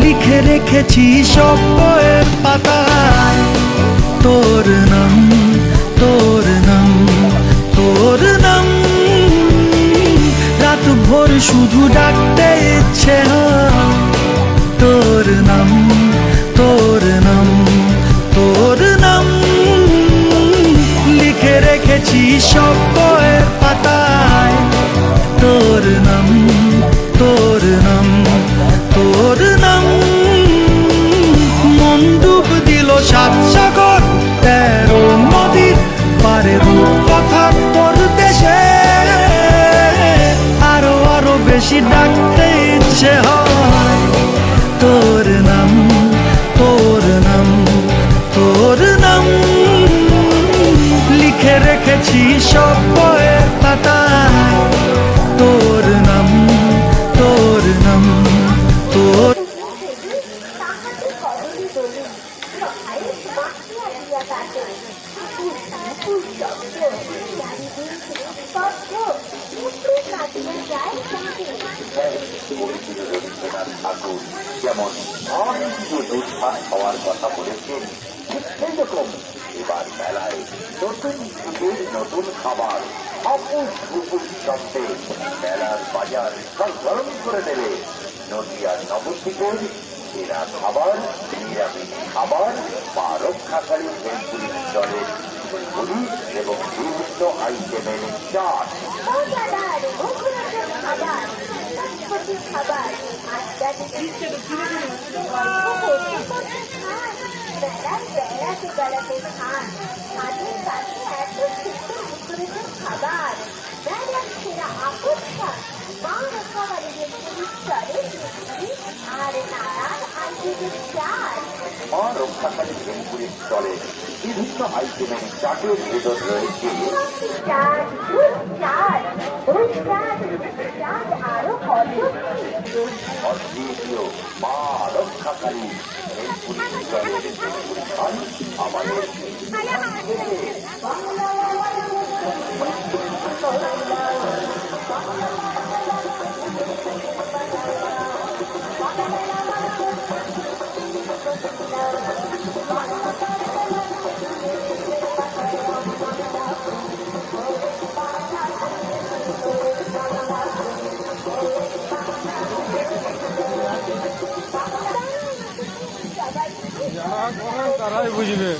লিখে রেখেছি সব বইয়ের পাতায় তোর নাম, তোর নাম, তোর নাম। রাত ভোর শুধু ডাকতে ইচ্ছে হয় তোর নাম, তোর নাম, তোর নাম। লিখে রেখেছি সব বইয়ের পাতায় তোর নাম, তোর নাম, তোর নাম। মন ডুব দিল সাত সাগর 13 নদীর পারে রূপকথা তোর দেশে। আরো আরো বেশি ডাকতে ইচ্ছে হয় তোর নাম, তোর নাম, তোর নাম। লিখে রেখেছি সব বইয়ের পাতায় তোর নাম, তোর নাম, তোর। যেমন উদ্ধার হওয়ার কথা বলেছেন, ঠিক সেই রকম এবার মেলায় নতুন যুগের নতুন খাবার অপুষ গুপুর শব্দে মেলার বাজার সংকলন করে দেবে। নদিয়ার নবদ্বীপের সেরা খাবার, নিরামিষ খাবার বা রক্ষাকারী ভেলপুরির জলের পুরি এবং বিভিন্ন আইটেমের চাট। মা রক্ষাকারী ভেলপুরির চলে বিভিন্ন আইটেমের চাটের ভেতর রয়েছে অদ্বিতীয় মা রক্ষাকারী ভেলপুরির চলের ভেলপুরি খান আমাদের। যারা করেন তারাই বুঝবে।